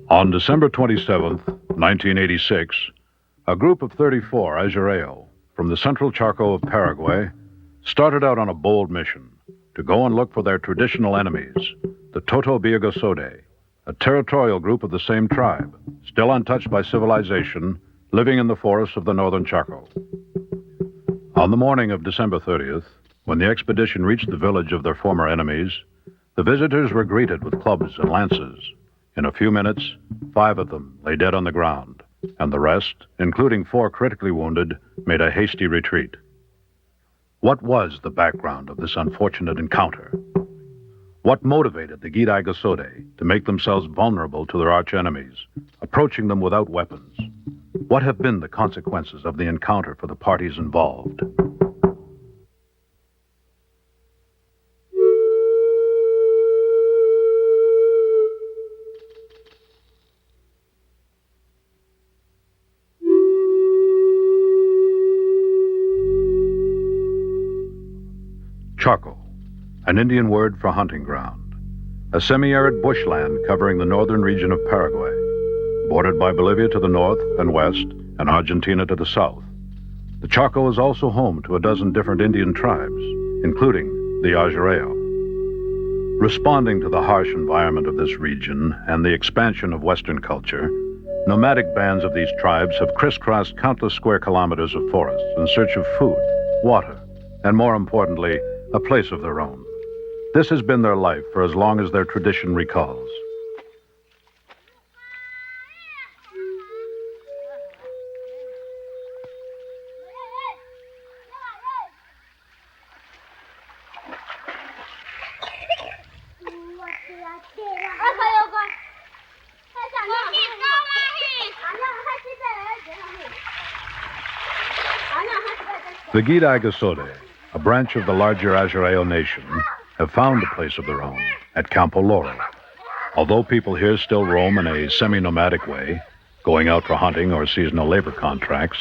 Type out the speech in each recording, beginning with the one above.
On December 27th, 1986, a group of 34 Ayoreo from the central Chaco of Paraguay started out on a bold mission to go and look for their traditional enemies, the Totobiagosode, a territorial group of the same tribe, still untouched by civilization, living in the forests of the northern Chaco. On the morning of December 30th, when the expedition reached the village of their former enemies, the visitors were greeted with clubs and lances. In a few minutes, 5 of them lay dead on the ground, and the rest, including 4 critically wounded, made a hasty retreat. What was the background of this unfortunate encounter? What motivated the Gidaigosode to make themselves vulnerable to their archenemies, approaching them without weapons? What have been the consequences of the encounter for the parties involved? Chaco, an Indian word for hunting ground, a semi-arid bushland covering the northern region of Paraguay, bordered by Bolivia to the north and west and Argentina to the south. The Chaco is also home to a dozen different Indian tribes, including the Ayoreo. Responding to the harsh environment of this region and the expansion of Western culture, nomadic bands of these tribes have crisscrossed countless square kilometers of forests in search of food, water, and more importantly, a place of their own. This has been their life for as long as their tradition recalls. The Gidaigosode, a branch of the larger Ayoreo nation, have found a place of their own at Campo Loro. Although people here still roam in a semi-nomadic way, going out for hunting or seasonal labor contracts,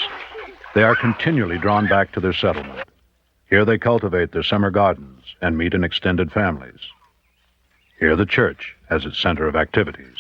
they are continually drawn back to their settlement. Here they cultivate their summer gardens and meet in extended families. Here the church has its center of activities.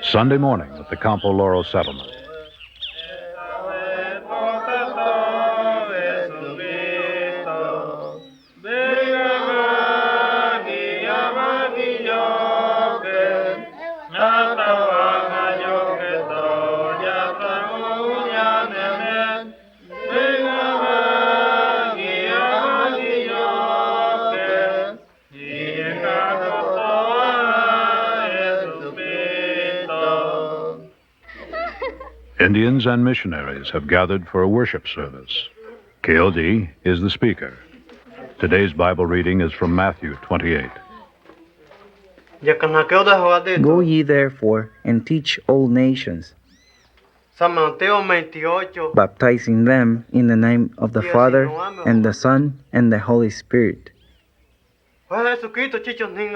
Sunday morning at the Campo Loro settlement. Indians and missionaries have gathered for a worship service. KOD is the speaker. Today's Bible reading is from Matthew 28. Go ye therefore and teach all nations, baptizing them in the name of the Father, and the Son, and the Holy Spirit,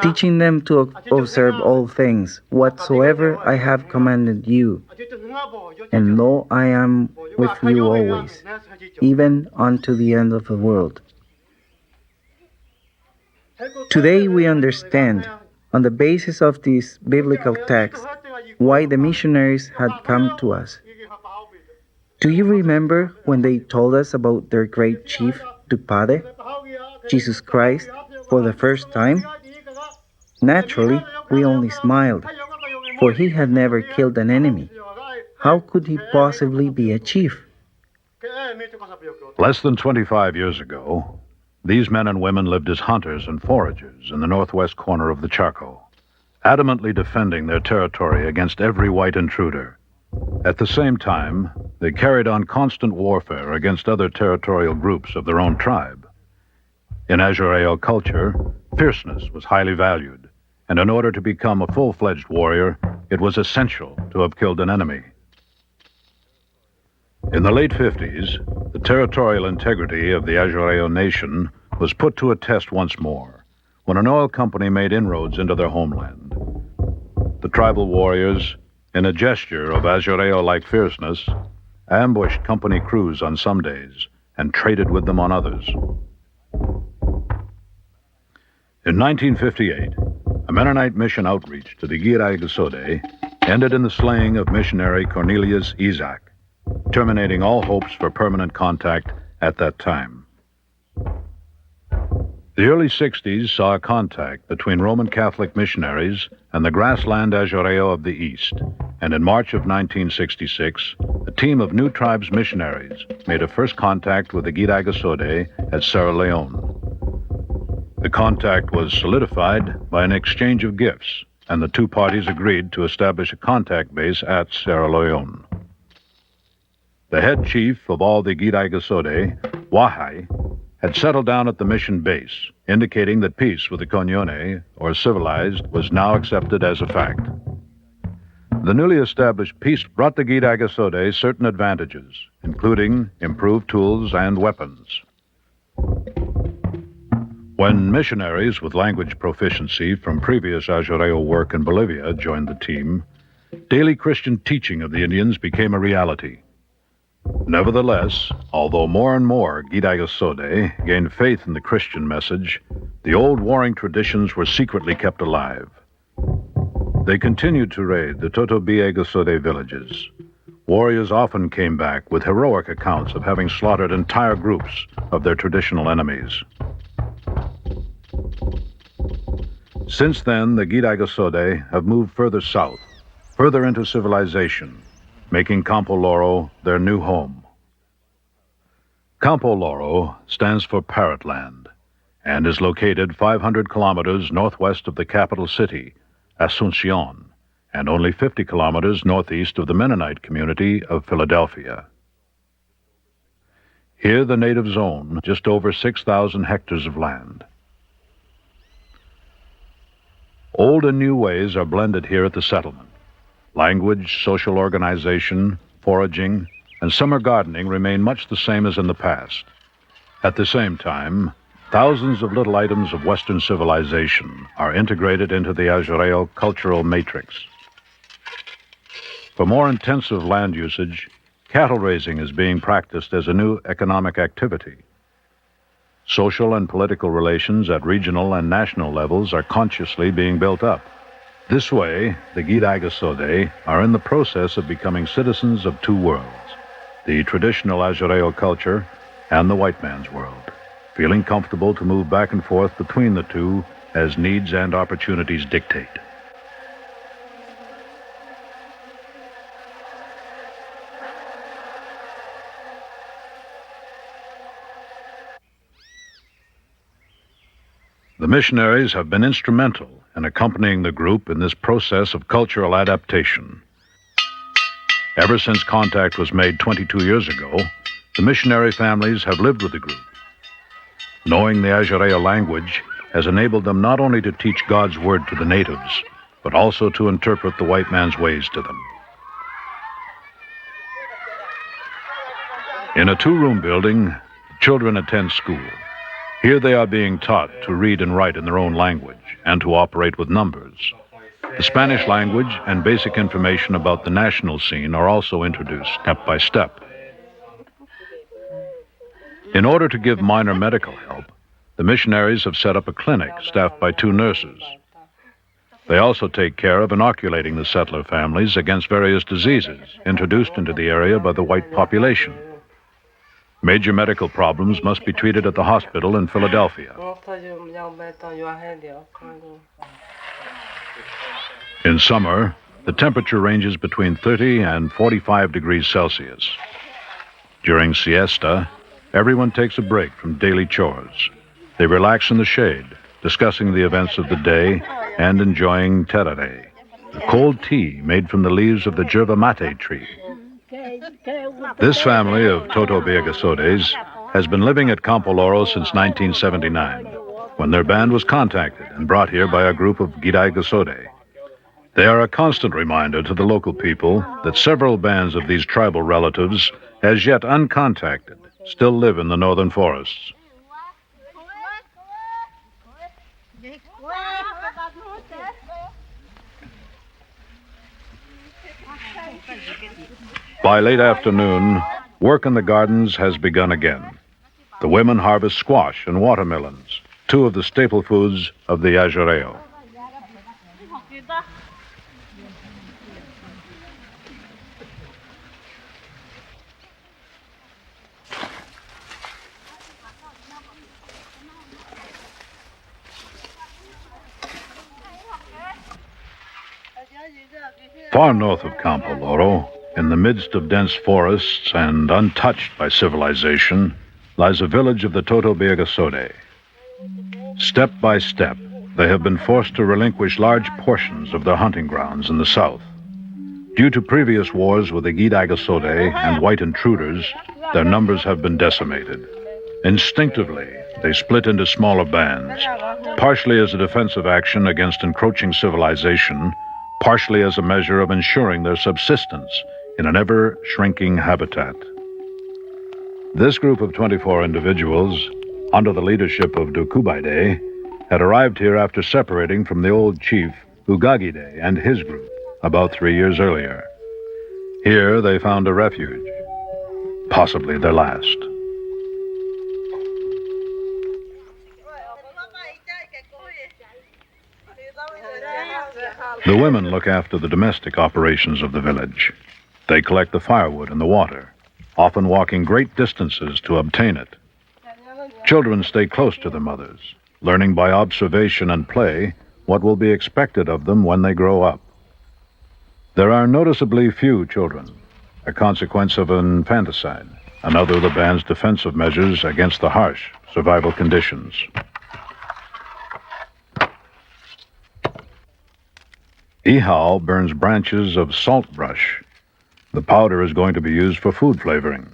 teaching them to observe all things whatsoever I have commanded you. And lo, I am with you always, even unto the end of the world. Today we understand, on the basis of this biblical text, why the missionaries had come to us. Do you remember when they told us about their great chief, Tupade, Jesus Christ, for the first time? Naturally, we only smiled, for he had never killed an enemy. How could he possibly be a chief? Less than 25 years ago, these men and women lived as hunters and foragers in the northwest corner of the Chaco, adamantly defending their territory against every white intruder. At the same time, they carried on constant warfare against other territorial groups of their own tribe. In Ayoreo culture, fierceness was highly valued, and in order to become a full-fledged warrior, it was essential to have killed an enemy. In the late 50s, the territorial integrity of the Ayoreo nation was put to a test once more when an oil company made inroads into their homeland. The tribal warriors, in a gesture of Ayoreo-like fierceness, ambushed company crews on some days and traded with them on others. In 1958, a Mennonite mission outreach to the Girai-Gasode ended in the slaying of missionary Cornelius Isaac, terminating all hopes for permanent contact at that time. The early 60s saw a contact between Roman Catholic missionaries and the grassland Ayoreo of the East, and in March of 1966, a team of new tribes missionaries made a first contact with the Girai-Gasode at Sierra Leone. The contact was solidified by an exchange of gifts, and the two parties agreed to establish a contact base at Sierra Leone. The head chief of all the Girai-Gasode, Wahai, had settled down at the mission base, indicating that peace with the Konyone, or civilized, was now accepted as a fact. The newly established peace brought the Girai-Gasode certain advantages, including improved tools and weapons. When missionaries with language proficiency from previous Ayoreo work in Bolivia joined the team, daily Christian teaching of the Indians became a reality. Nevertheless, although more and more Girai-Gasode gained faith in the Christian message, the old warring traditions were secretly kept alive. They continued to raid the Totobié-Gasode villages. Warriors often came back with heroic accounts of having slaughtered entire groups of their traditional enemies. Since then, the Girai-Gasode have moved further south, further into civilization, making Campo Loro their new home. Campo Loro stands for Parrot Land and is located 500 kilometers northwest of the capital city, Asuncion, and only 50 kilometers northeast of the Mennonite community of Philadelphia. Here the natives own just over 6,000 hectares of land. Old and new ways are blended here at the settlement. Language, social organization, foraging, and summer gardening remain much the same as in the past. At the same time, thousands of little items of Western civilization are integrated into the Ayoreo cultural matrix. For more intensive land usage, cattle raising is being practiced as a new economic activity. Social and political relations at regional and national levels are consciously being built up. This way, the Girai-Gasode are in the process of becoming citizens of two worlds, the traditional Ayoreo culture and the white man's world, feeling comfortable to move back and forth between the two as needs and opportunities dictate. The missionaries have been instrumental in accompanying the group in this process of cultural adaptation. Ever since contact was made 22 years ago, the missionary families have lived with the group. Knowing the Ayoreo language, has enabled them not only to teach God's word to the natives, but also to interpret the white man's ways to them. In a two-room building, children attend school. Here they are being taught to read and write in their own language and to operate with numbers. The Spanish language and basic information about the national scene are also introduced step by step. In order to give minor medical help, the missionaries have set up a clinic staffed by 2 nurses. They also take care of inoculating the settler families against various diseases introduced into the area by the white population. Major medical problems must be treated at the hospital in Philadelphia. In summer, the temperature ranges between 30 and 45 degrees Celsius. During siesta, everyone takes a break from daily chores. They relax in the shade, discussing the events of the day and enjoying tereré, a cold tea made from the leaves of the yerba mate tree. This family of Totobeagasodes has been living at Campo Loro since 1979, when their band was contacted and brought here by a group of Gidaigasode. They are a constant reminder to the local people that several bands of these tribal relatives, as yet uncontacted, still live in the northern forests. By late afternoon, work in the gardens has begun again. The women harvest squash and watermelons, 2 of the staple foods of the Ayoreo. Far north of Campo Loro, in the midst of dense forests and untouched by civilization, lies a village of the Totobeagasode. Step by step, they have been forced to relinquish large portions of their hunting grounds in the south. Due to previous wars with the Gidaigasode and white intruders, their numbers have been decimated. Instinctively, they split into smaller bands, partially as a defensive action against encroaching civilization, partially as a measure of ensuring their subsistence in an ever-shrinking habitat. This group of 24 individuals, under the leadership of Dukubaide, had arrived here after separating from the old chief Ugagide and his group about 3 years earlier. Here they found a refuge, possibly their last. The women look after the domestic operations of the village. They collect the firewood and the water, often walking great distances to obtain it. Children stay close to their mothers, learning by observation and play what will be expected of them when they grow up. There are noticeably few children, a consequence of infanticide, another of the band's defensive measures against the harsh survival conditions. Ihao burns branches of saltbrush. The powder is going to be used for food flavoring.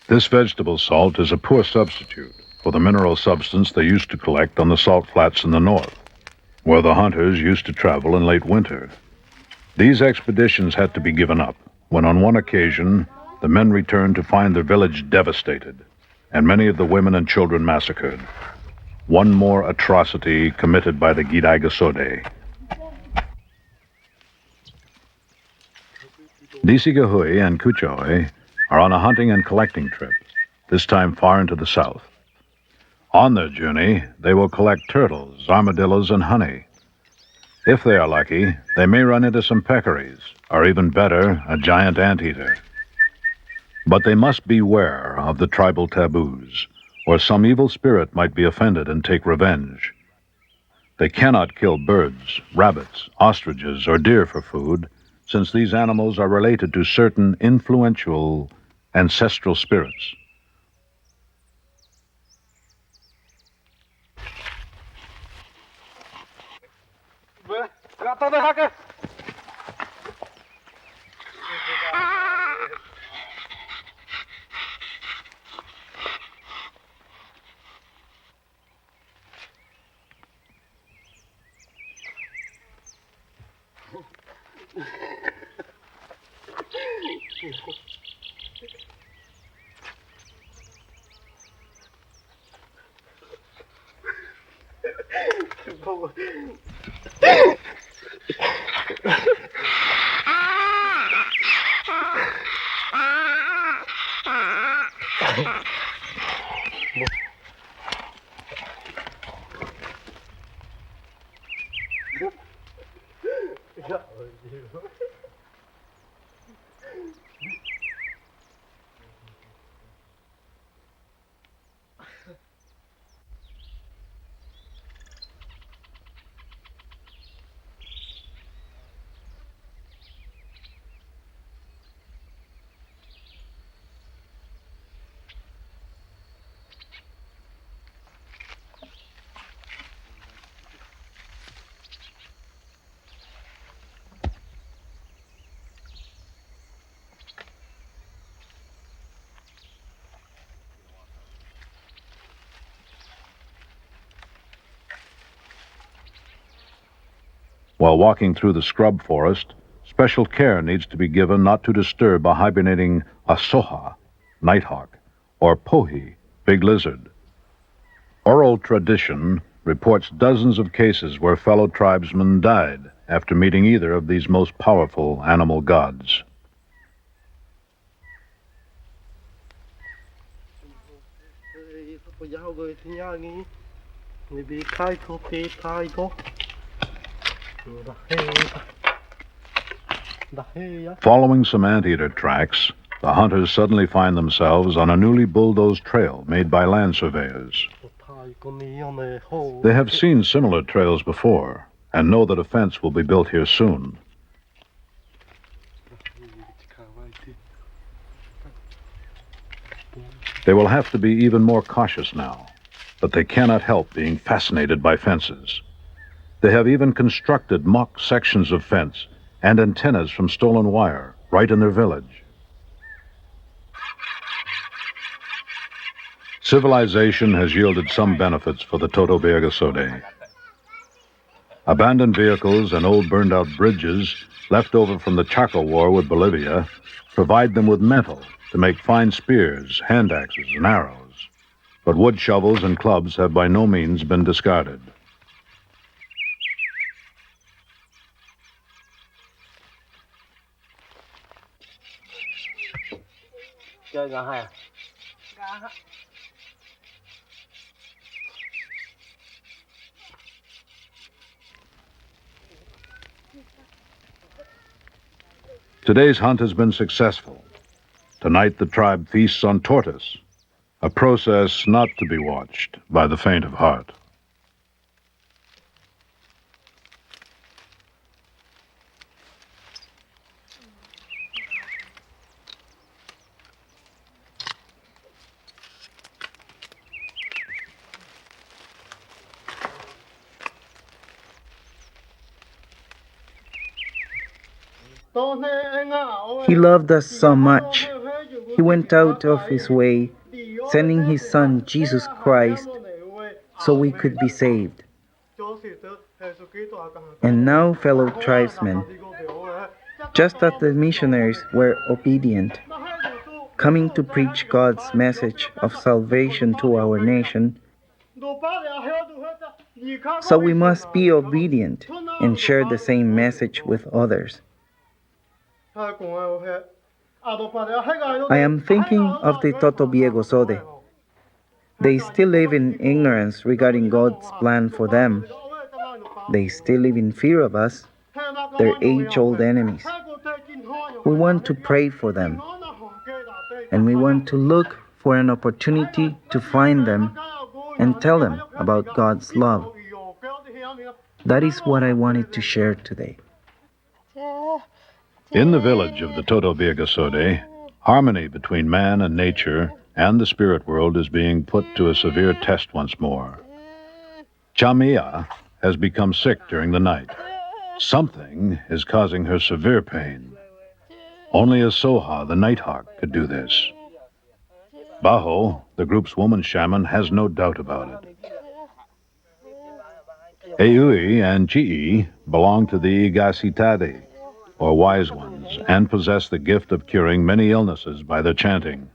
This vegetable salt is a poor substitute for the mineral substance they used to collect on the salt flats in the north, where the hunters used to travel in late winter. These expeditions had to be given up when on one occasion the men returned to find their village devastated and many of the women and children massacred. One more atrocity committed by the Gidaigasode. Disigahui and Kuchahoe are on a hunting and collecting trip, this time far into the south. On their journey, they will collect turtles, armadillos, and honey. If they are lucky, they may run into some peccaries, or even better, a giant anteater. But they must beware of the tribal taboos, or some evil spirit might be offended and take revenge. They cannot kill birds, rabbits, ostriches, or deer for food, since these animals are related to certain influential ancestral spirits. While walking through the scrub forest, special care needs to be given not to disturb a hibernating asoha, nighthawk, or pohi, big lizard. Oral tradition reports dozens of cases where fellow tribesmen died after meeting either of these most powerful animal gods. Following some anteater tracks, the hunters suddenly find themselves on a newly bulldozed trail made by land surveyors. They have seen similar trails before and know that a fence will be built here soon. They will have to be even more cautious now, but they cannot help being fascinated by fences. They have even constructed mock sections of fence and antennas from stolen wire right in their village. Civilization has yielded some benefits for the Toto Birgasode. Abandoned vehicles and old burned-out bridges left over from the Chaco War with Bolivia provide them with metal to make fine spears, hand axes, and arrows. But wood shovels and clubs have by no means been discarded. Today's hunt has been successful. Tonight the tribe feasts on tortoise, a process not to be watched by the faint of heart. He loved us so much. He went out of his way, sending his son Jesus Christ so we could be saved. And now, fellow tribesmen, just as the missionaries were obedient, coming to preach God's message of salvation to our nation, so we must be obedient and share the same message with others. I am thinking of the Toto Biegosode. They still live in ignorance regarding God's plan for them. They still live in fear of us, their age-old enemies. We want to pray for them, and we want to look for an opportunity to find them and tell them about God's love. That is what I wanted to share today. In the village of the Toto Birgasode, harmony between man and nature and the spirit world is being put to a severe test once more. Chamia has become sick during the night. Something is causing her severe pain. Only a Soha, the nighthawk, could do this. Baho, the group's woman shaman, has no doubt about it. Eui and Chi'i belong to the Igasitade, or wise ones, and possess the gift of curing many illnesses by their chanting.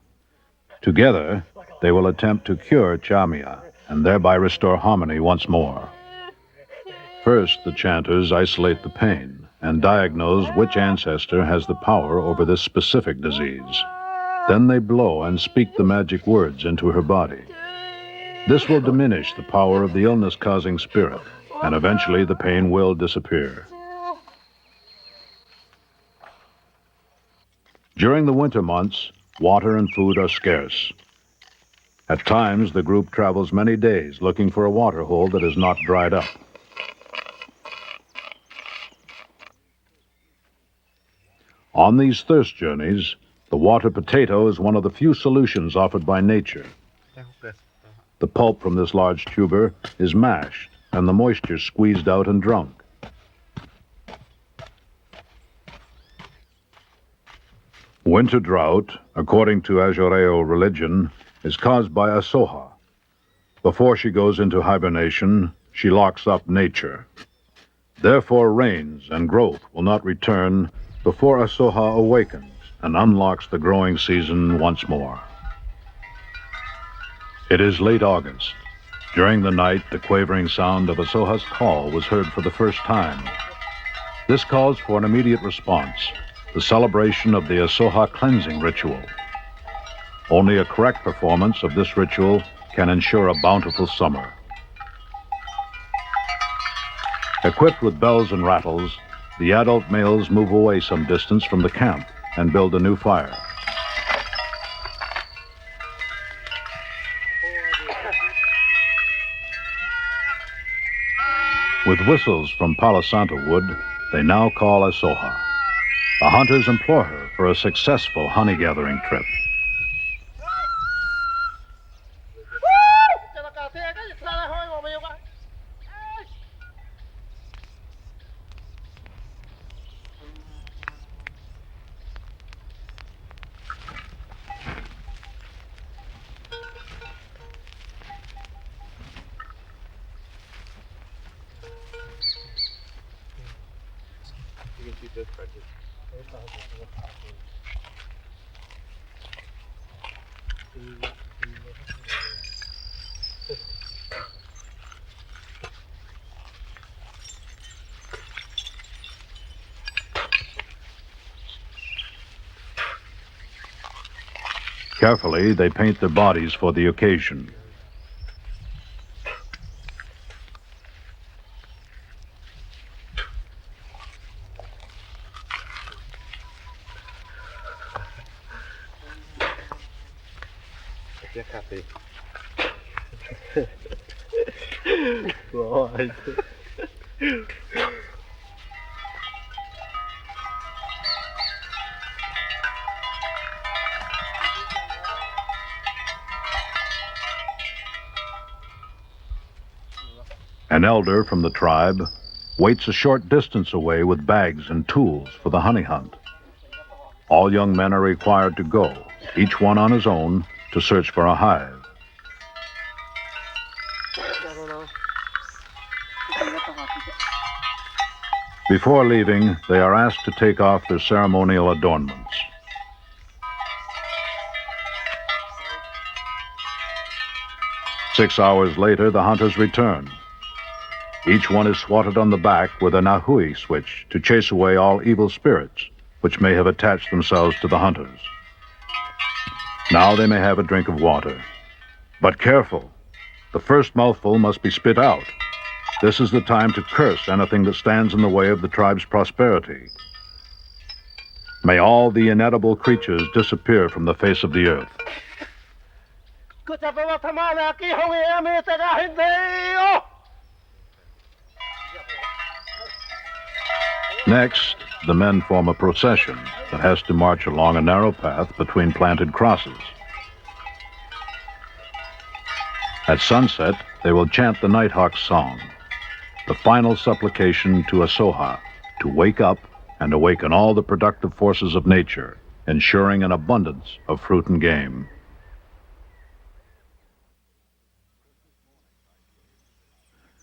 Together, they will attempt to cure Chamia and thereby restore harmony once more. First, the chanters isolate the pain and diagnose which ancestor has the power over this specific disease. Then they blow and speak the magic words into her body. This will diminish the power of the illness-causing spirit, and eventually the pain will disappear. During the winter months, water and food are scarce. At times, the group travels many days looking for a water hole that is not dried up. On these thirst journeys, the water potato is one of the few solutions offered by nature. The pulp from this large tuber is mashed and the moisture squeezed out and drunk. Winter drought, according to Ayoreo religion, is caused by Asoha. Before she goes into hibernation, she locks up nature. Therefore, rains and growth will not return before Asoha awakens and unlocks the growing season once more. It is late August. During the night, the quavering sound of Asoha's call was heard for the first time. This calls for an immediate response, the celebration of the Asoha cleansing ritual. Only a correct performance of this ritual can ensure a bountiful summer. Equipped with bells and rattles, the adult males move away some distance from the camp and build a new fire. With whistles from Palo Santo wood, they now call Asoha. The hunters implore her for a successful honey-gathering trip. Carefully, they paint their bodies for the occasion. An elder from the tribe waits a short distance away with bags and tools for the honey hunt. All young men are required to go, each one on his own, to search for a hive. Before leaving, they are asked to take off their ceremonial adornments. Six hours later, the hunters return. Each one is swatted on the back with a nahui switch to chase away all evil spirits which may have attached themselves to the hunters. Now they may have a drink of water. But careful, the first mouthful must be spit out. This is the time to curse anything that stands in the way of the tribe's prosperity. May all the inedible creatures disappear from the face of the earth. Next, the men form a procession that has to march along a narrow path between planted crosses. At sunset, they will chant the Nighthawk's song, the final supplication to Asoha to wake up and awaken all the productive forces of nature, ensuring an abundance of fruit and game.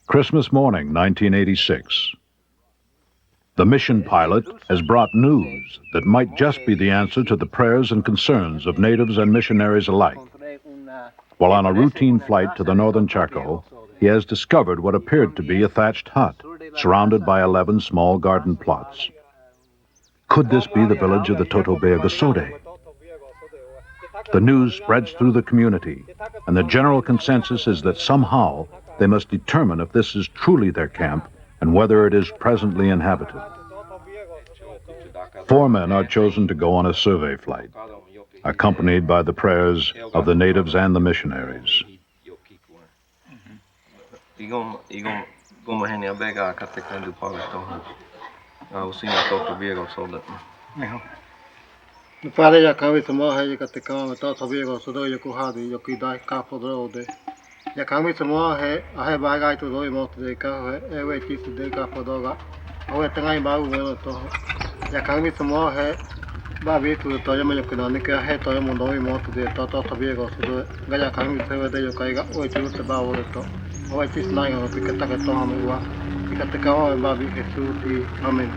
Christmas morning, 1986. The mission pilot has brought news that might just be the answer to the prayers and concerns of natives and missionaries alike. While on a routine flight to the northern Chaco, he has discovered what appeared to be a thatched hut, surrounded by 11 small garden plots. Could this be the village of the Totobeagosode? The news spreads through the community, and the general consensus is that somehow they must determine if this is truly their camp and whether it is presently inhabited. 4 men are chosen to go on a survey flight, accompanied by the prayers of the natives and the missionaries. Pare ya kami semua hai ketika kita sabi ko sudah ya kuhadi ya kita kapodro de ya kami semua hai bagai tu doi mo de ka ewe ti de kapodoga awe tengah baru mo to ya kami semua hai ba bi tu to ya me ko ne ka hai to ya mo doi mo de to sabi ko sudah ga ya kami se de yo kai ga o ti te ba wo to awe ti nai ko kita ka to ame wa ketika ba bi ke tu ti amen.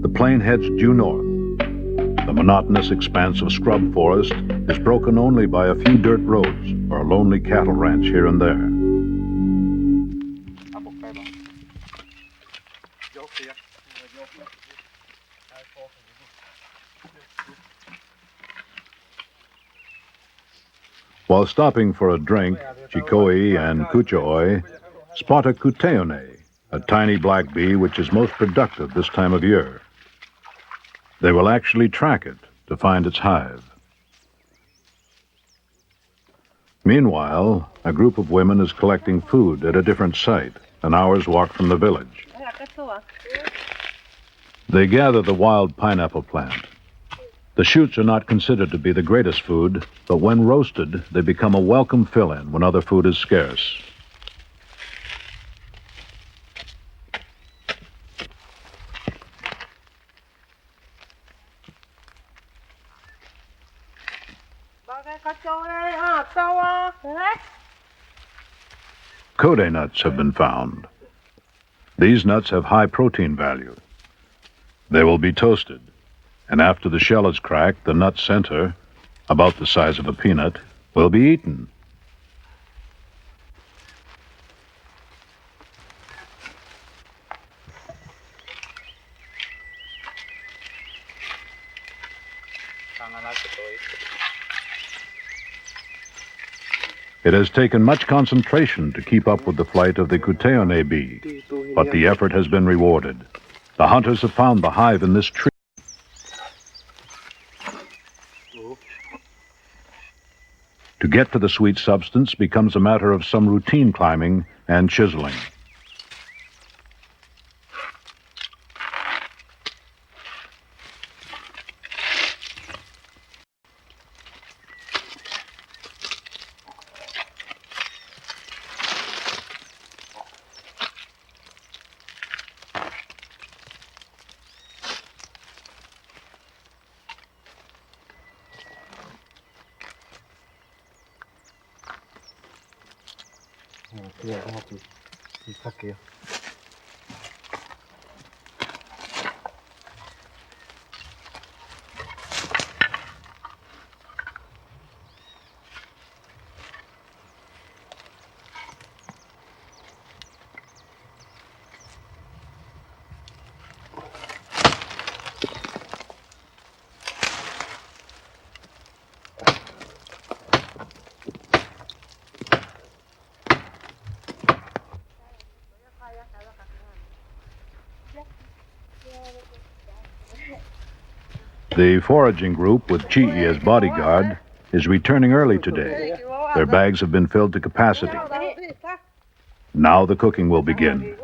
The plane heads due north. The monotonous expanse of scrub forest is broken only by a few dirt roads or a lonely cattle ranch here and there. While stopping for a drink, Chikoi and Kuchooi spot a kuteone, a tiny black bee which is most productive this time of year. They will actually track it to find its hive. Meanwhile, a group of women is collecting food at a different site, an hour's walk from the village. They gather the wild pineapple plant. The shoots are not considered to be the greatest food, but when roasted, they become a welcome fill-in when other food is scarce. Kode nuts have been found. These nuts have high protein value. They will be toasted, and after the shell is cracked, the nut center, about the size of a peanut, will be eaten. It has taken much concentration to keep up with the flight of the Kuteone bee, but the effort has been rewarded. The hunters have found the hive in this tree. To get to the sweet substance becomes a matter of some routine climbing and chiseling. The foraging group, with Chi as bodyguard, is returning early today. Their bags have been filled to capacity. Now the cooking will begin.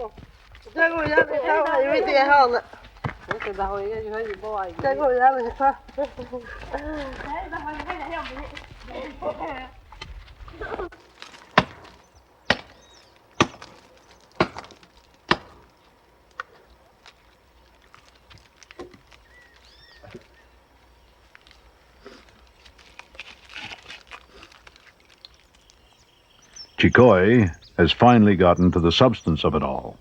Chikoi has finally gotten to the substance of it all.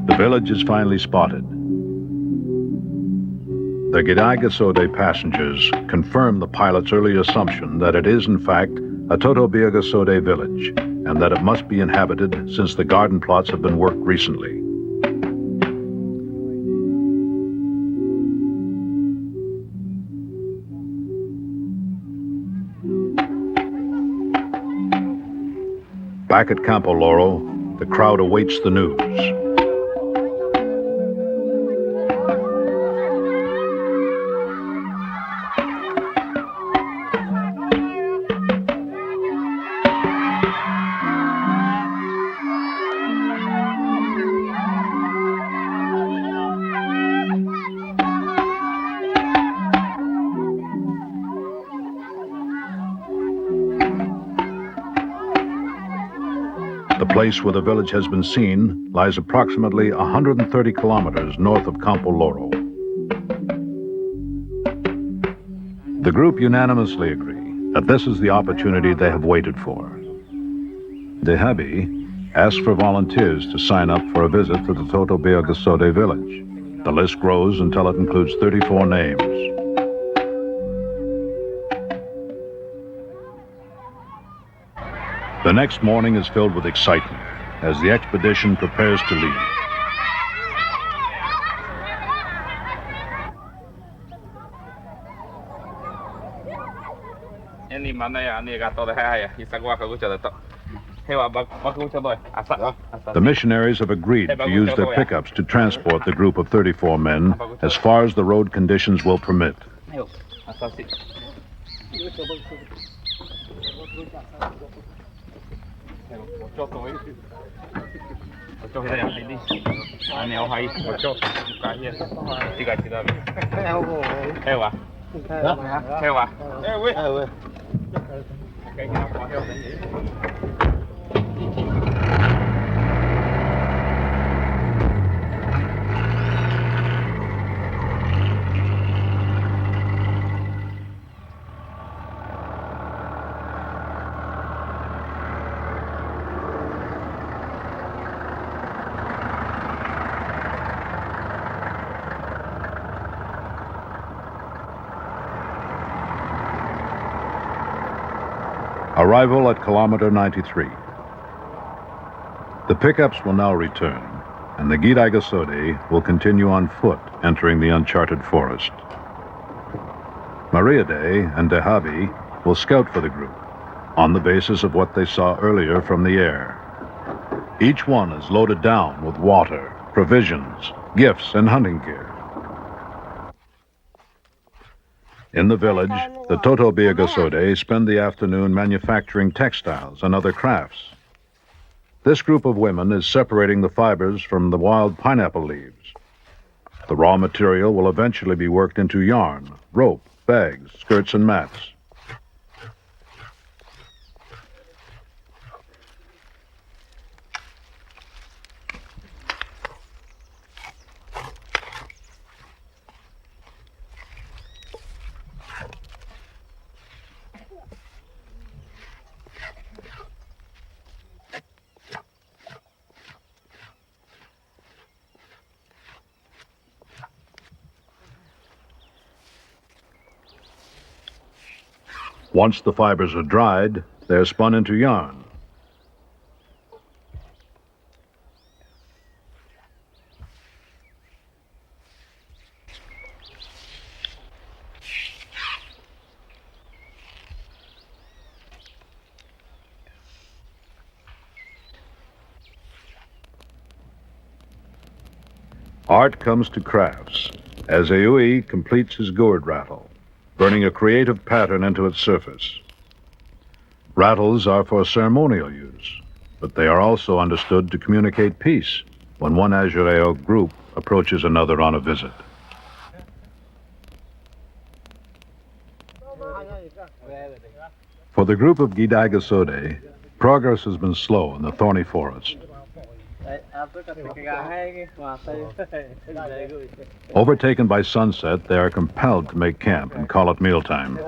The village is finally spotted. The Gidaigasode passengers confirm the pilot's early assumption that it is, in fact, a Totobiagasode village, and that it must be inhabited since the garden plots have been worked recently. Back at Campo Loro, the crowd awaits the news. The place where the village has been seen lies approximately 130 kilometers north of Campo Loro. The group unanimously agree that this is the opportunity they have waited for. Dehabi asks for volunteers to sign up for a visit to the Totobiagasode village. The list grows until it includes 34 names. The next morning is filled with excitement as the expedition prepares to leave. The missionaries have agreed to use their pickups to transport the group of 34 men as far as the road conditions will permit. Arrival at kilometer 93. The pickups will now return, and the Gidaigasode will continue on foot, entering the uncharted forest. Mariade and Dehabi will scout for the group, on the basis of what they saw earlier from the air. Each one is loaded down with water, provisions, gifts, and hunting gear. In the village, the Totobiagasode spend the afternoon manufacturing textiles and other crafts. This group of women is separating the fibers from the wild pineapple leaves. The raw material will eventually be worked into yarn, rope, bags, skirts, and mats. Once the fibers are dried, they are spun into yarn. Art comes to crafts as Ayoreo completes his gourd rattle, burning a creative pattern into its surface. Rattles are for ceremonial use, but they are also understood to communicate peace when one Ayoreo group approaches another on a visit. For the group of Gidaigasode, progress has been slow in the thorny forest. Overtaken by sunset, they are compelled to make camp and call it mealtime.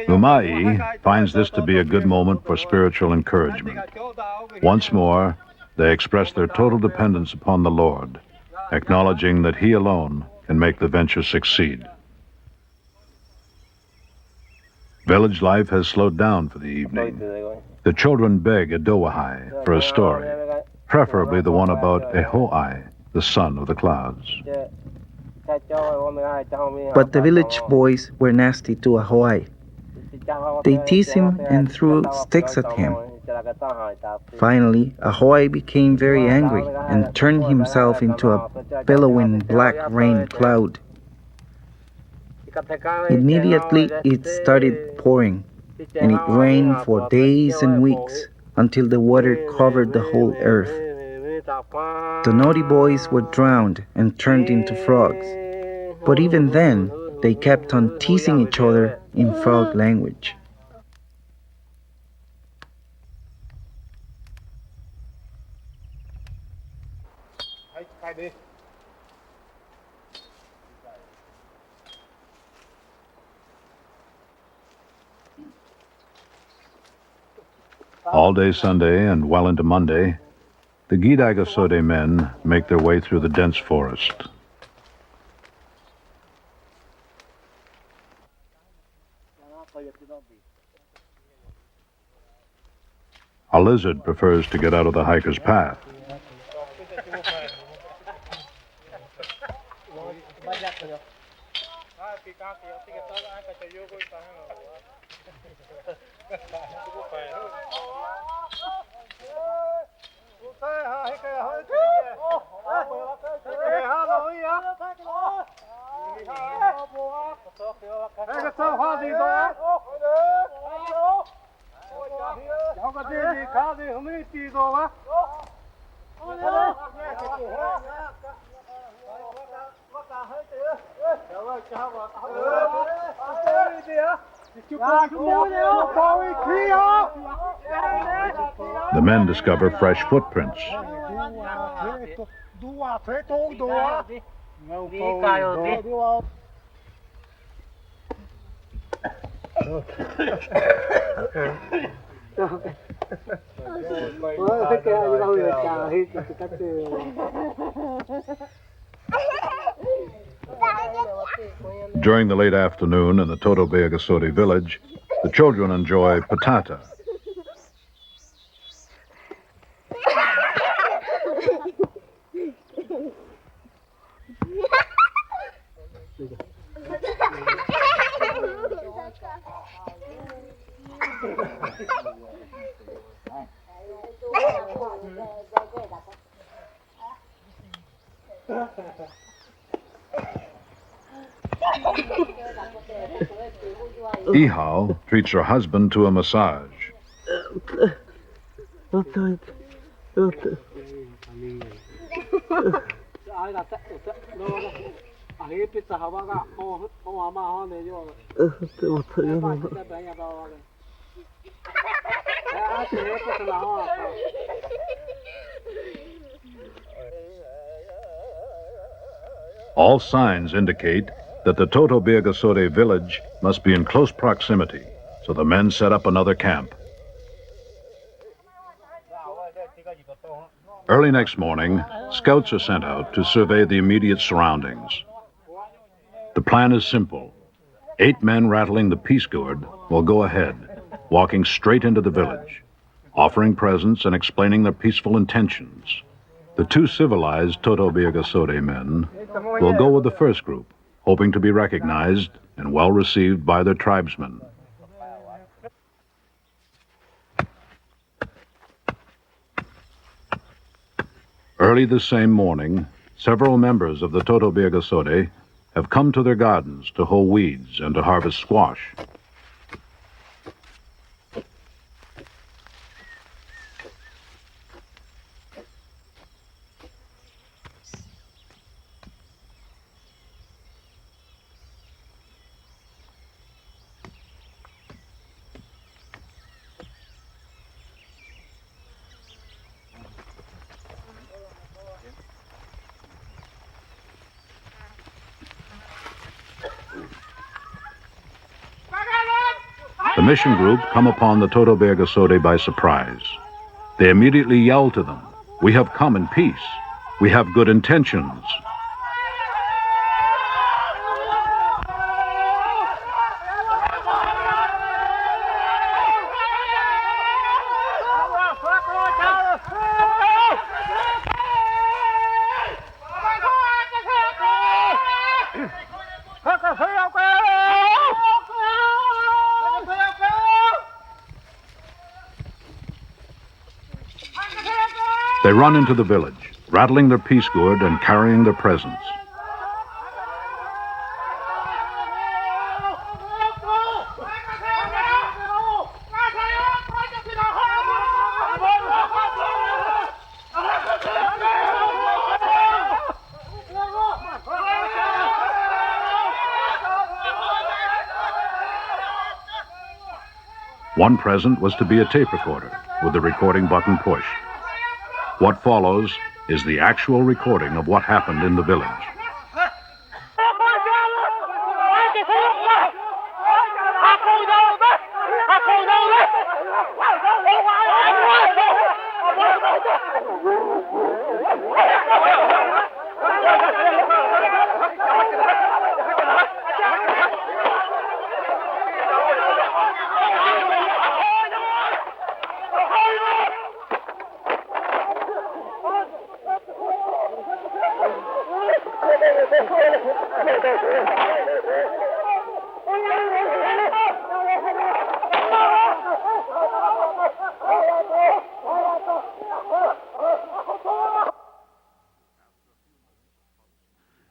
Umai finds this to be a good moment for spiritual encouragement. Once more, they express their total dependence upon the Lord, acknowledging that He alone can make the venture succeed. Village life has slowed down for the evening. The children beg Adowahai for a story, preferably the one about Ehoai, the son of the clouds. But the village boys were nasty to Ahoai. They teased him and threw sticks at him. Finally, Ahoai became very angry and turned himself into a billowing black rain cloud. Immediately it started pouring, and it rained for days and weeks until the water covered the whole earth. The naughty boys were drowned and turned into frogs. But even then, they kept on teasing each other in frog language. All day Sunday and well into Monday, the Gidaigasode men make their way through the dense forest. A lizard prefers to get out of the hiker's path. The men discover fresh footprints. During the late afternoon in the Totobeagasode village, the children enjoy patata. Ihao treats her husband to a massage. All signs indicate that the Totobeagasode village must be in close proximity, so the men set up another camp. Early next morning, scouts are sent out to survey the immediate surroundings. The plan is simple. 8 men rattling the peace gourd will go ahead, walking straight into the village, offering presents and explaining their peaceful intentions. The 2 civilized Totobeagasode men will go with the first group, hoping to be recognized and well received by their tribesmen. Early the same morning, several members of the Toto Birgasode have come to their gardens to hoe weeds and to harvest squash. The mission group come upon the Toto Birgasode by surprise. They immediately yell to them, "We have come in peace. We have good intentions." They run into the village, rattling their peace gourd and carrying their presents. One present was to be a tape recorder with the recording button pushed. What follows is the actual recording of what happened in the village.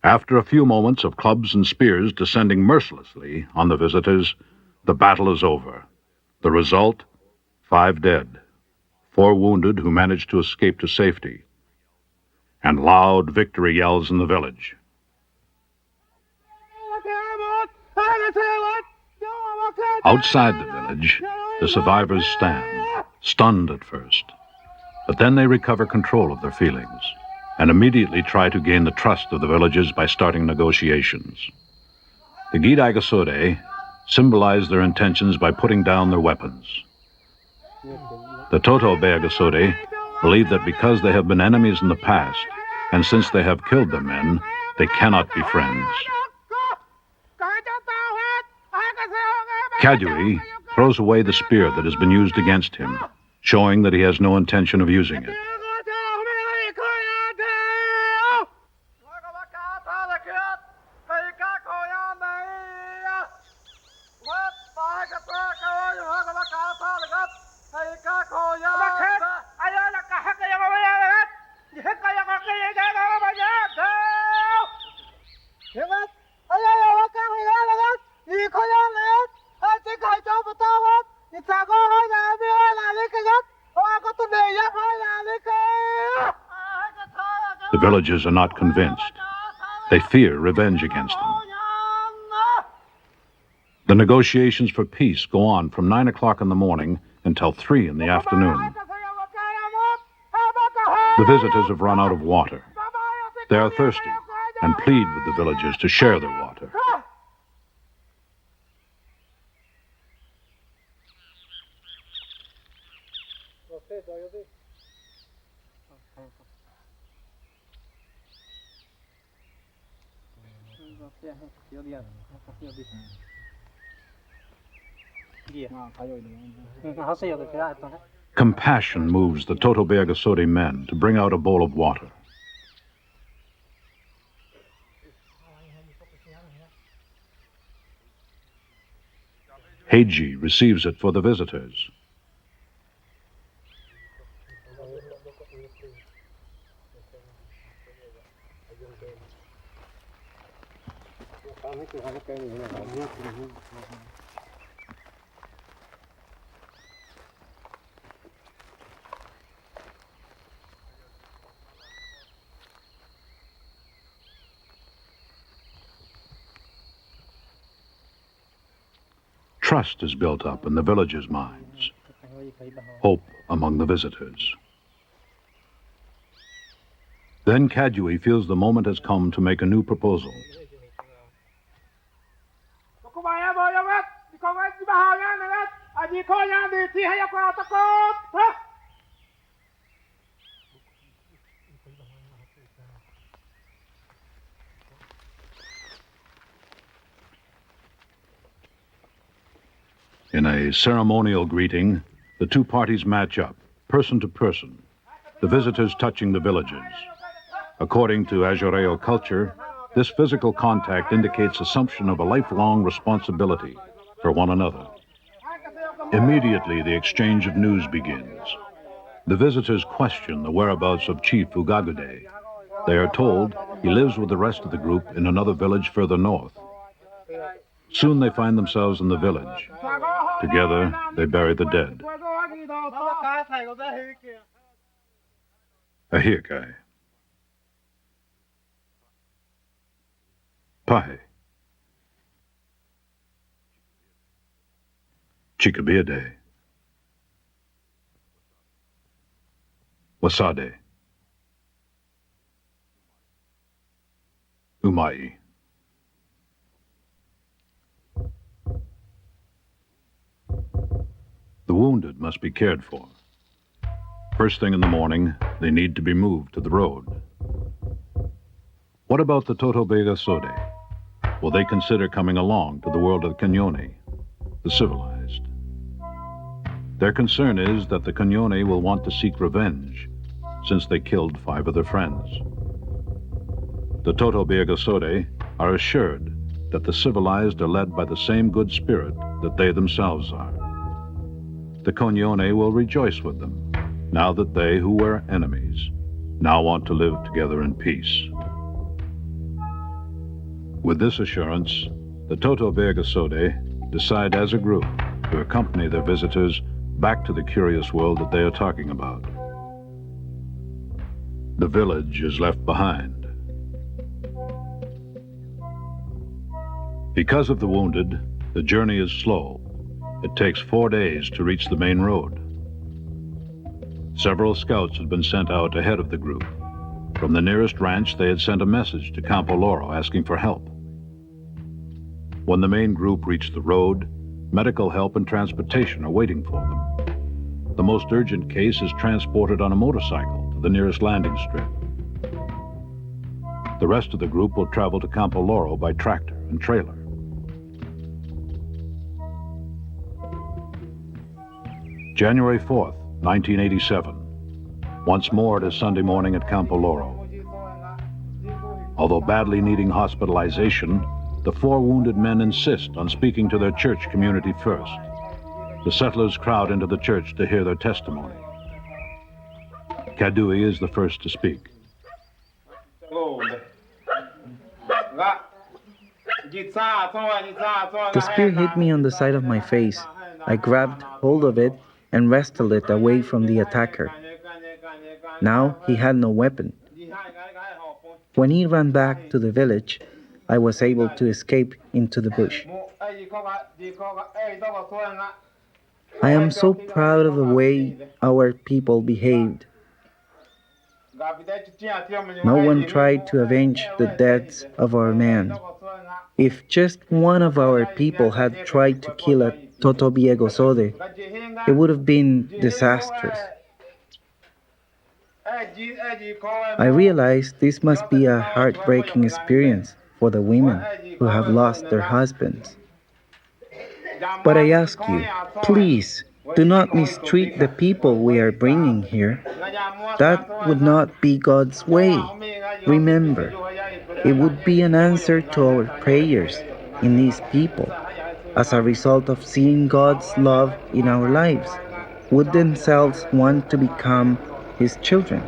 After a few moments of clubs and spears descending mercilessly on the visitors, the battle is over. The result? 5 dead, 4 wounded who managed to escape to safety, and loud victory yells in the village. Outside the village, the survivors stand, stunned at first, but then they recover control of their feelings and immediately try to gain the trust of the villagers by starting negotiations. The Gidaigasode symbolize their intentions by putting down their weapons. The Toto Birgasode believe that because they have been enemies in the past, and since they have killed their men, they cannot be friends. Kadui throws away the spear that has been used against him, showing that he has no intention of using it. The villagers are not convinced. They fear revenge against them. The negotiations for peace go on from 9 o'clock in the morning until 3 in the afternoon. The visitors have run out of water. They are thirsty and plead with the villagers to share their water. Compassion moves the Toto Birgasode men to bring out a bowl of water. Heiji receives it for the visitors. Trust is built up in the villagers' minds. Hope among the visitors. Then Kadui feels the moment has come to make a new proposal. In a ceremonial greeting, the two parties match up, person to person, the visitors touching the villagers. According to Ayoreo culture, this physical contact indicates assumption of a lifelong responsibility for one another. Immediately, the exchange of news begins. The visitors question the whereabouts of Chief Ugagude. They are told he lives with the rest of the group in another village further north. Soon they find themselves in the village. Together, they bury the dead. Ahirkai. Pahe. Chikabiade. Wasade. Umai. The wounded must be cared for. First thing in the morning, they need to be moved to the road. What about the Totobega Sode? Will they consider coming along to the world of the Kanyone, the civilized? Their concern is that the Kanyone will want to seek revenge, since they killed 5 of their friends. The Totobega Sode are assured that the civilized are led by the same good spirit that they themselves are. The Kanyone will rejoice with them, now that they, who were enemies, now want to live together in peace. With this assurance, the Totobega Sode decide as a group to accompany their visitors back to the curious world that they are talking about. The village is left behind. Because of the wounded, the journey is slow. It takes 4 days to reach the main road. Several scouts had been sent out ahead of the group. From the nearest ranch, they had sent a message to Campo Loro asking for help. When the main group reached the road, medical help and transportation are waiting for them. The most urgent case is transported on a motorcycle to the nearest landing strip. The rest of the group will travel to Campo Loro by tractor and trailer. January 4th, 1987. Once more it is Sunday morning at Campo Loro. Although badly needing hospitalization, the 4 wounded men insist on speaking to their church community first. The settlers crowd into the church to hear their testimony. Kadui is the first to speak. The spear hit me on the side of my face. I grabbed hold of it and wrestled it away from the attacker. Now he had no weapon. When he ran back to the village, I was able to escape into the bush. I am so proud of the way our people behaved. No one tried to avenge the deaths of our men. If just one of our people had tried to kill a Totobiego Sode, it would have been disastrous. I realize this must be a heartbreaking experience for the women who have lost their husbands. But I ask you, please, do not mistreat the people we are bringing here. That would not be God's way. Remember, it would be an answer to our prayers in these people, as a result of seeing God's love in our lives, would themselves want to become His children.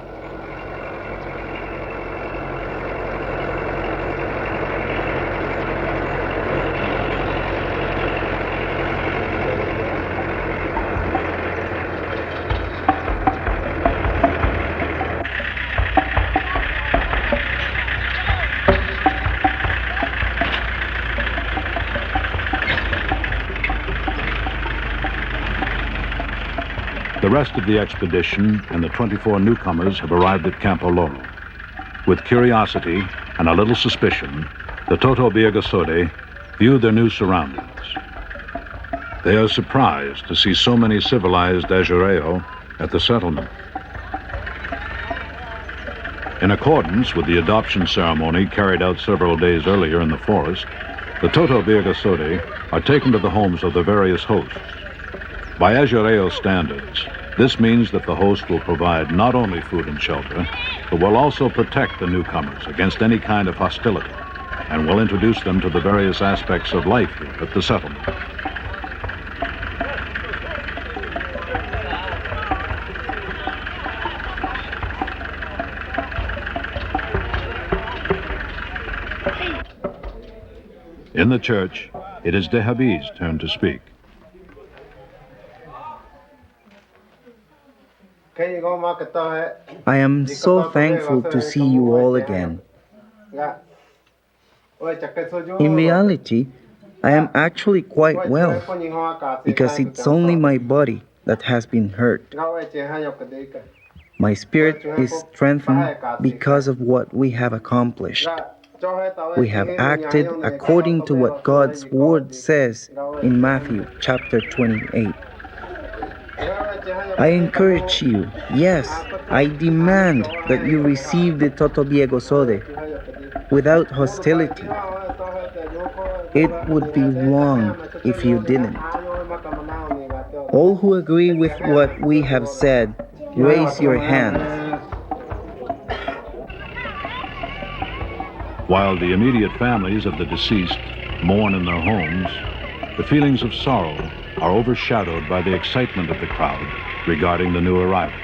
The rest of the expedition and the 24 newcomers have arrived at Campo Loro. With curiosity and a little suspicion, the Toto Birgasode view their new surroundings. They are surprised to see so many civilized Ayoreo at the settlement. In accordance with the adoption ceremony carried out several days earlier in the forest, the Toto Birgasode are taken to the homes of the various hosts. By Ayoreo standards, this means that the host will provide not only food and shelter, but will also protect the newcomers against any kind of hostility, and will introduce them to the various aspects of life here at the settlement. In the church, it is Dehabi's turn to speak. I am so thankful to see you all again. In reality, I am actually quite well, because it's only my body that has been hurt. My spirit is strengthened because of what we have accomplished. We have acted according to what God's word says in Matthew chapter 28. I encourage you, yes, I demand that you receive the Toto Birgasode without hostility. It would be wrong if you didn't. All who agree with what we have said, raise your hands. While the immediate families of the deceased mourn in their homes, the feelings of sorrow are overshadowed by the excitement of the crowd regarding the new arrivals.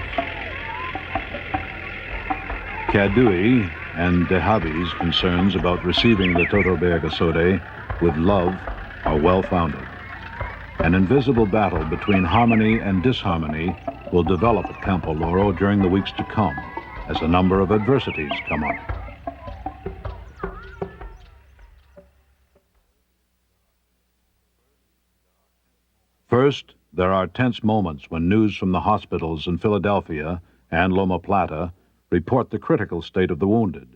Kadui and Dehabi's concerns about receiving the Toto Birgasode with love are well-founded. An invisible battle between harmony and disharmony will develop at Campo Loro during the weeks to come as a number of adversities come up. First, there are tense moments when news from the hospitals in Philadelphia and Loma Plata report the critical state of the wounded.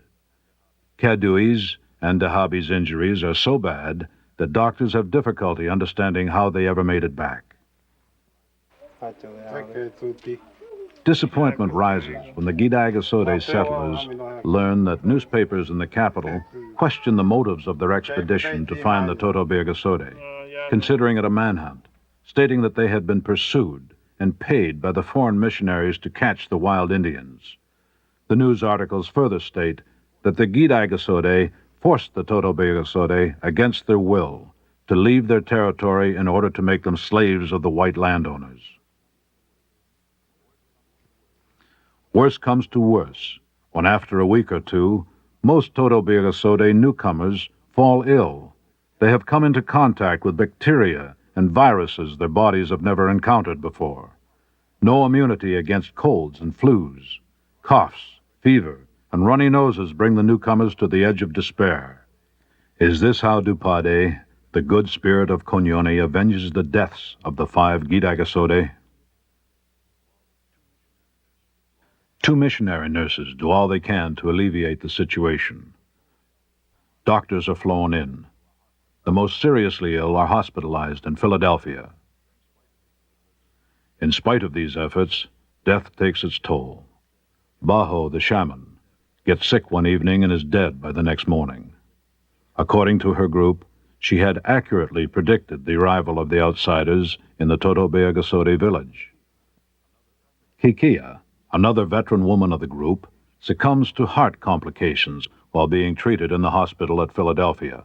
Kadui's and Dehabi's injuries are so bad that doctors have difficulty understanding how they ever made it back. Disappointment rises when the Gidagasode settlers learn that newspapers in the capital question the motives of their expedition to find the Toto Birgasode, considering it a manhunt, stating that they had been pursued and paid by the foreign missionaries to catch the wild Indians. The news articles further state that the Gidagasode forced the Toto Birgasode against their will to leave their territory in order to make them slaves of the white landowners. Worse comes to worse when, after a week or two, most Toto Birgasode newcomers fall ill. They have come into contact with bacteria and viruses their bodies have never encountered before. No immunity against colds and flus. Coughs, fever, and runny noses bring the newcomers to the edge of despair. Is this how Dupade, the good spirit of Konyoni, avenges the deaths of the 5 Gidagasode? 2 missionary nurses do all they can to alleviate the situation. Doctors are flown in. The most seriously ill are hospitalized in Philadelphia. In spite of these efforts, death takes its toll. Bajo, the shaman, gets sick one evening and is dead by the next morning. According to her group, she had accurately predicted the arrival of the outsiders in the Toto Birgasode village. Kikia, another veteran woman of the group, succumbs to heart complications while being treated in the hospital at Philadelphia.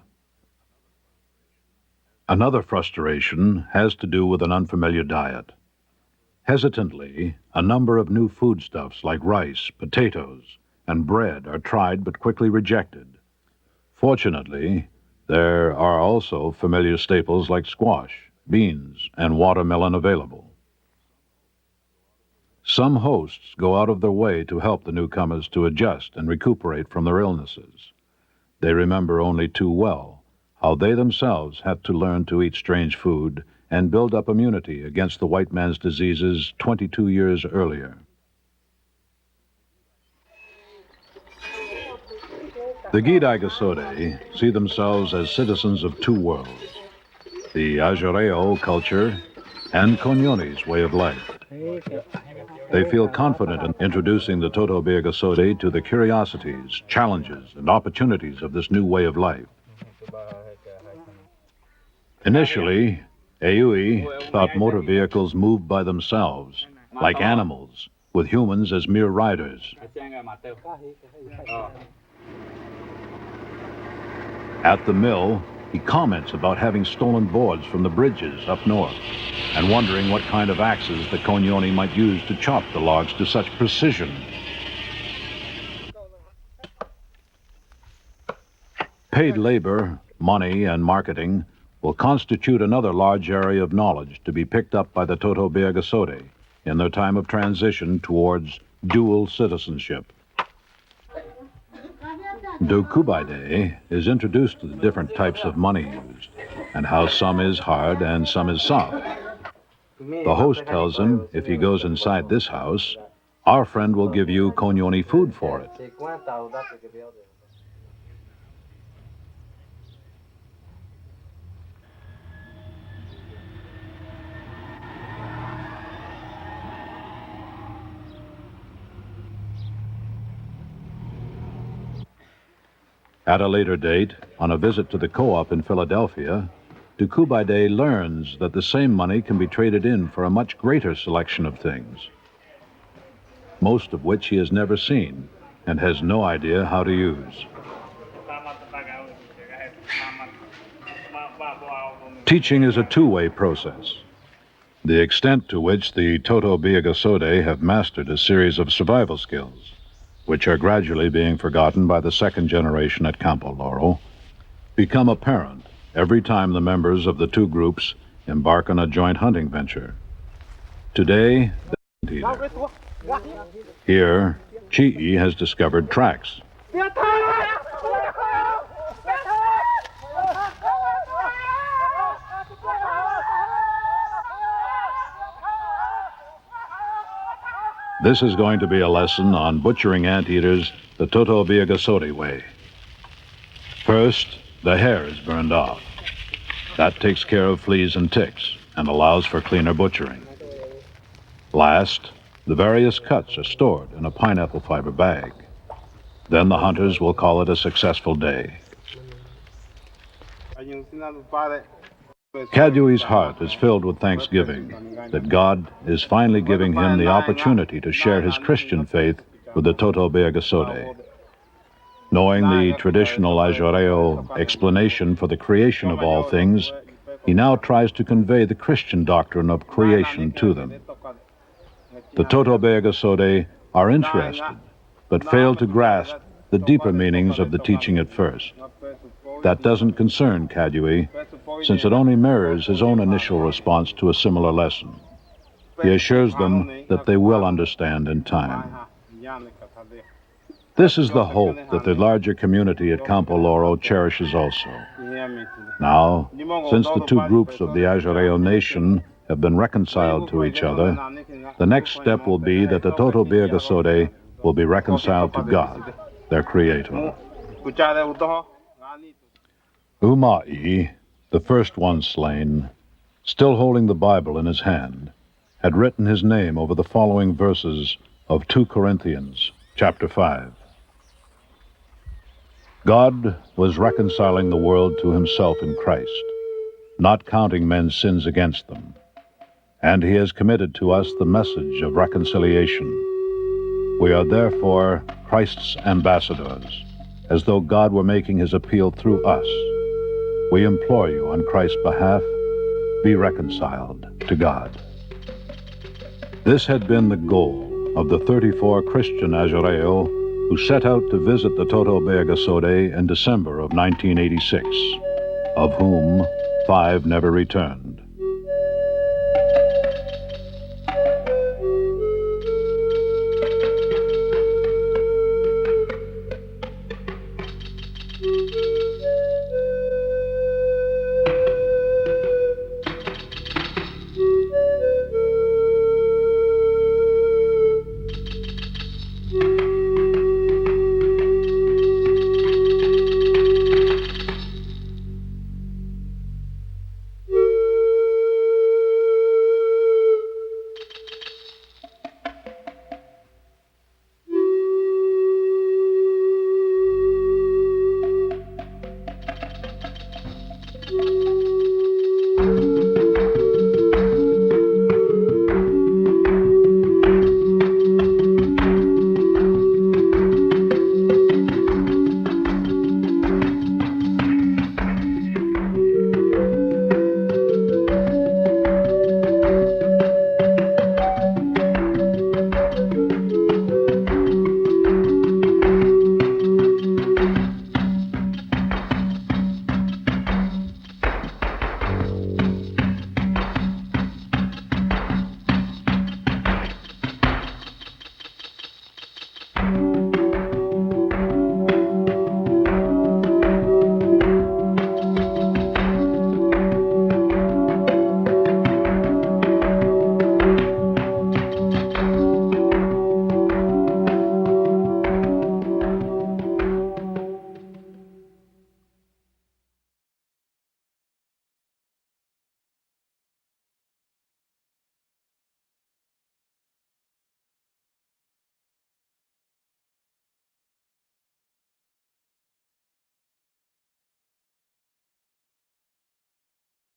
Another frustration has to do with an unfamiliar diet. Hesitantly, a number of new foodstuffs like rice, potatoes, and bread are tried but quickly rejected. Fortunately, there are also familiar staples like squash, beans, and watermelon available. Some hosts go out of their way to help the newcomers to adjust and recuperate from their illnesses. They remember only too well how they themselves had to learn to eat strange food and build up immunity against the white man's diseases 22 years earlier. The Gidaigasode see themselves as citizens of two worlds, the Ayoreo culture and Konyoni's way of life. They feel confident in introducing the Totobeagasode to the curiosities, challenges, and opportunities of this new way of life. Initially, Ayui thought motor vehicles moved by themselves, like animals, with humans as mere riders. At the mill, he comments about having stolen boards from the bridges up north and wondering what kind of axes the Konyoni might use to chop the logs to such precision. Paid labor, money, and marketing will constitute another large area of knowledge to be picked up by the Totobeagasode in their time of transition towards dual citizenship. Dokubaide is introduced to the different types of money used and how some is hard and some is soft. The host tells him if he goes inside this house, our friend will give you Konyoni food for it. At a later date, on a visit to the co-op in Philadelphia, Dokubaide learns that the same money can be traded in for a much greater selection of things, most of which he has never seen and has no idea how to use. Teaching is a two-way process. The extent to which the Totobeagasode have mastered a series of survival skills, which are gradually being forgotten by the second generation at Campo Loro, become apparent every time the members of the two groups embark on a joint hunting venture. Today, here, Chi'i has discovered tracks. This is going to be a lesson on butchering anteaters the Totobeagasode way. First, the hair is burned off. That takes care of fleas and ticks and allows for cleaner butchering. Last, the various cuts are stored in a pineapple fiber bag. Then the hunters will call it a successful day. Kadui's heart is filled with thanksgiving that God is finally giving him the opportunity to share his Christian faith with the Totobeagasode. Knowing the traditional Ayoreo explanation for the creation of all things, he now tries to convey the Christian doctrine of creation to them. The Totobeagasode are interested, but fail to grasp the deeper meanings of the teaching at first. That doesn't concern Kadui, since it only mirrors his own initial response to a similar lesson. He assures them that they will understand in time. This is the hope that the larger community at Campo Loro cherishes also. Now, since the two groups of the Ayoreo nation have been reconciled to each other, the next step will be that the Totobeagasode will be reconciled to God, their creator. Umai, the first one slain, still holding the Bible in his hand, had written his name over the following verses of 2 Corinthians, chapter 5. God was reconciling the world to himself in Christ, not counting men's sins against them. And he has committed to us the message of reconciliation. We are therefore Christ's ambassadors, as though God were making his appeal through us. We implore you on Christ's behalf, be reconciled to God. This had been the goal of the 34 Christian Ayoreo who set out to visit the Totobeagasode in December of 1986, of whom 5 never returned.